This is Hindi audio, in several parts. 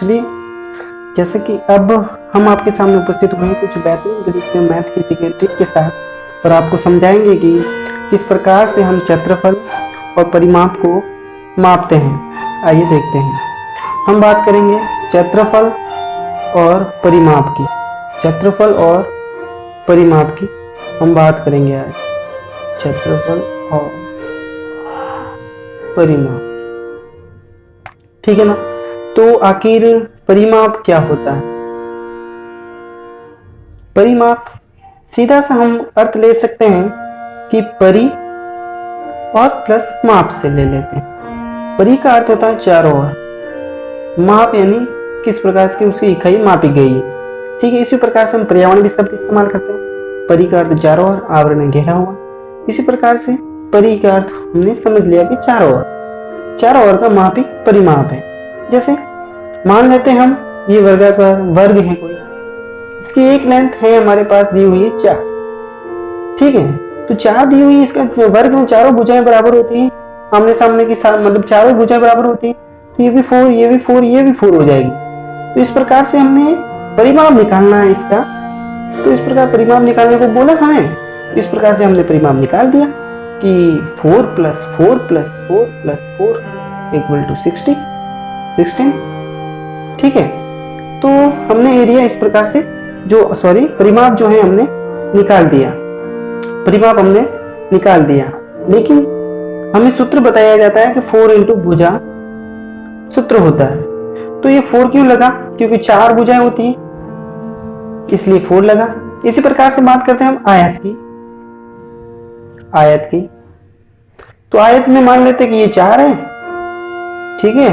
चलिए, जैसे कि अब हम आपके सामने उपस्थित हुए हैं कुछ बेहतरीन गणित मैथ की ट्रिक के साथ और आपको समझाएंगे कि किस प्रकार से हम क्षेत्रफल और परिमाप को मापते हैं। आइए देखते हैं। हम बात करेंगे क्षेत्रफल और परिमाप की। क्षेत्रफल और परिमाप की हम बात करेंगे आज। क्षेत्रफल और परिमाप, ठीक है ना। तो आखिर परिमाप क्या होता है? परिमाप सीधा सा हम अर्थ ले सकते हैं कि परि और प्लस माप से ले लेते हैं। परि का अर्थ होता है चारों ओर, माप यानी किस प्रकार से उसकी इकाई मापी गई है, ठीक है। इसी प्रकार से हम पर्यावरण भी शब्द इस्तेमाल करते हैं। परि का अर्थ चारों ओर, आवरण में घेरा हुआ। इसी प्रकार से परि का अर्थ हमने समझ लिया कि चारों ओर का माप ही परिमाप है। जैसे मान लेते हैं हम ये वर्गाकार वर्ग है कोई, इसकी एक लेंथ है हमारे पास दी हुई है 4, ठीक है। तो 4 दी हुई है, इसका वर्ग में चारों भुजाएं बराबर होती हैं, आमने सामने की मतलब चारों भुजाएं बराबर होती हैं, तो ये भी 4, ये भी 4, ये भी 4 हो जाएगी। तो इस प्रकार से हमने परिमाप निकालना है इसका। तो इस प्रकार परिमाप निकालने को बोला हमें, इस प्रकार से हमने परिमाप निकाल दिया कि 4 + 4 + 4 + 4 = 16, ठीक है। तो हमने एरिया इस प्रकार से परिमाप जो है हमने निकाल दिया, परिमाप हमने निकाल दिया। लेकिन हमें सूत्र बताया जाता है कि 4 × भुजा सूत्र होता है। तो ये 4 क्यों लगा? क्योंकि 4 भुजाएं होती है, इसलिए 4 लगा। इसी प्रकार से बात करते हैं हम आयत की। तो आयत में मान लेते हैं कि ये 4 है, ठीक है,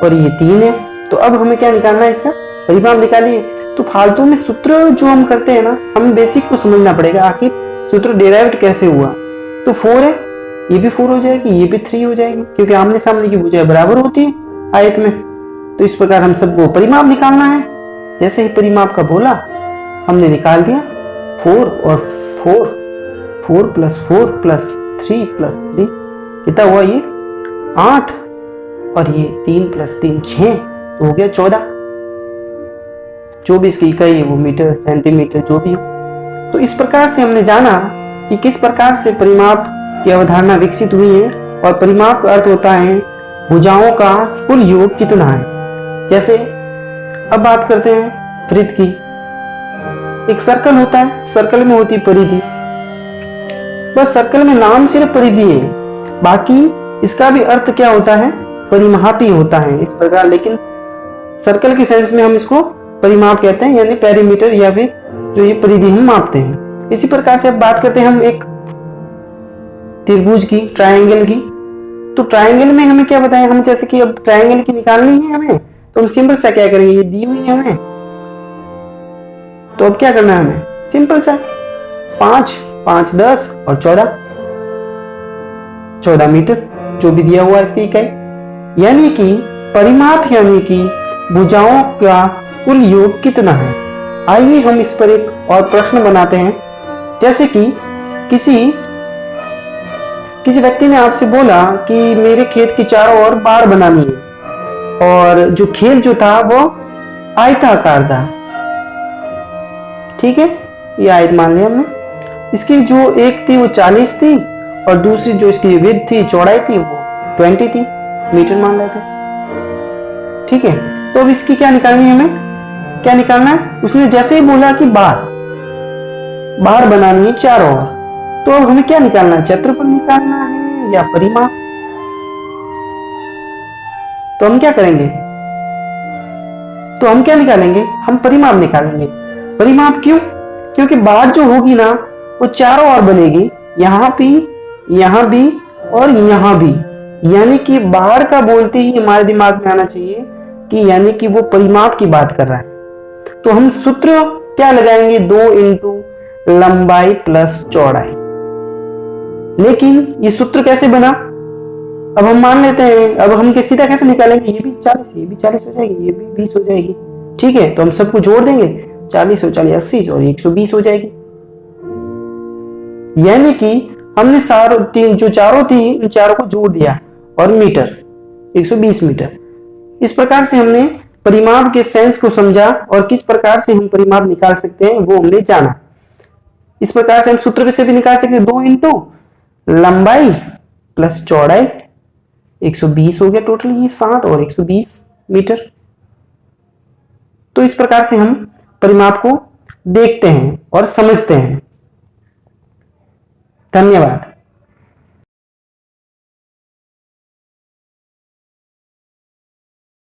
और ये 3 है। तो अब हमें क्या निकालना है? इसका परिमाप निकालिए। तो फालतू में सूत्र जो हम करते हैं ना, हमें बेसिक को समझना पड़ेगा, आखिर सूत्र डेराइव्ड कैसे हुआ। तो 4 है, ये भी 4 हो जाएगी, ये भी 3 हो जाएगी, क्योंकि आमने सामने की भुजाएं बराबर होती है आयत में। तो इस प्रकार हम सबको परिमाप निकालना है। जैसे ही परिमाप का बोला हमने निकाल दिया 4 और 4 + 4 + 3 + 3 कितना हुआ? ये 8 और ये 3 + 3 6, तो हो गया 14। जो भी इसकी इकाई है वो मीटर, सेंटीमीटर, जो भी हो। तो इस प्रकार से हमने जाना कि किस प्रकार से परिमाप की अवधारणा विकसित हुई है। और परिमाप का अर्थ होता है भुजाओं का कुल योग कितना है। जैसे अब बात करते हैं वृत्त की। एक सर्कल होता है, सर्कल में होती है परिधि, बस सर्कल में नाम सिर्फ परिधि है, बाकी इसका भी अर्थ क्या होता है? परिमाप ही होता है इस प्रकार। लेकिन सर्कल के सेंस में हम इसको परिमाप कहते हैं, यानी पेरीमीटर, या फिर जो ये परिधि हम मापते हैं। इसी प्रकार से अब बात करते हैं हम एक त्रिभुज की, ट्रायंगल की। तो ट्रायंगल में हमें क्या बताया? हम जैसे कि अब ट्रायंगल की निकालनी है हमें, तो हम सिंपल सा क्या करेंगे? ये दी हुई है हमें, तो अब क्या करना है हमें? सिंपल सा 5, 5, 10 और 14 मीटर, जो भी दिया हुआ है इसकी इकाई। यानी कि परिमाप यानी कि भुजाओं का कुल योग कितना है। आइए हम इस पर एक और प्रश्न बनाते हैं। जैसे कि किसी व्यक्ति ने आपसे बोला कि मेरे खेत की चारों ओर बाड़ बनानी है, और जो खेत जो था वो आयताकार था, ठीक है, ये आयत मान लिया हमने। इसकी जो एक थी वो 40 थी, और दूसरी जो इसकी विड्थ थी, चौड़ाई थी, वो 20 थी, मीटर मान लेते, ठीक है। तो अब इसकी क्या निकालनी है? हमें क्या निकालना है? उसने जैसे ही बोला कि बाड़ बनानी है चारों ओर, तो अब हमें क्या निकालना है? क्षेत्रफल निकालना है या परिमाप? तो हम क्या करेंगे? तो हम क्या निकालेंगे? हम परिमाप निकालेंगे। परिमाप क्यों? क्योंकि बाड़ जो होगी ना, वो चारों ओर बनेगी, यहां भी और यहां भी। यानी कि बाड़ का बोलते ही हमारे दिमाग में आना चाहिए कि यानी कि वो परिमाप की बात कर रहा है। तो हम सूत्र क्या लगाएंगे? 2 × लंबाई + चौड़ाई। लेकिन ये सूत्र कैसे बना? अब हम मान लेते हैं, अब हम सीधा कैसे निकालेंगे? ये भी 40, ये भी 40 हो जाएगी, ये भी 20 हो जाएगी, ठीक है। तो हम सबको जोड़ देंगे, 40 और 40 80 और 120 हो जाएगी। यानी कि हमने जो चारों थी इन चारों को जोड़ दिया, और मीटर 120 मीटर। इस प्रकार से हमने परिमाप के सेंस को समझा और किस प्रकार से हम परिमाप निकाल सकते हैं वो हमने जाना। इस प्रकार से हम सूत्र से भी निकाल सकते हैं, 2 इंटू लंबाई प्लस चौड़ाई 120 हो गया टोटल, ये 60 और 120 मीटर। तो इस प्रकार से हम परिमाप को देखते हैं और समझते हैं। धन्यवाद।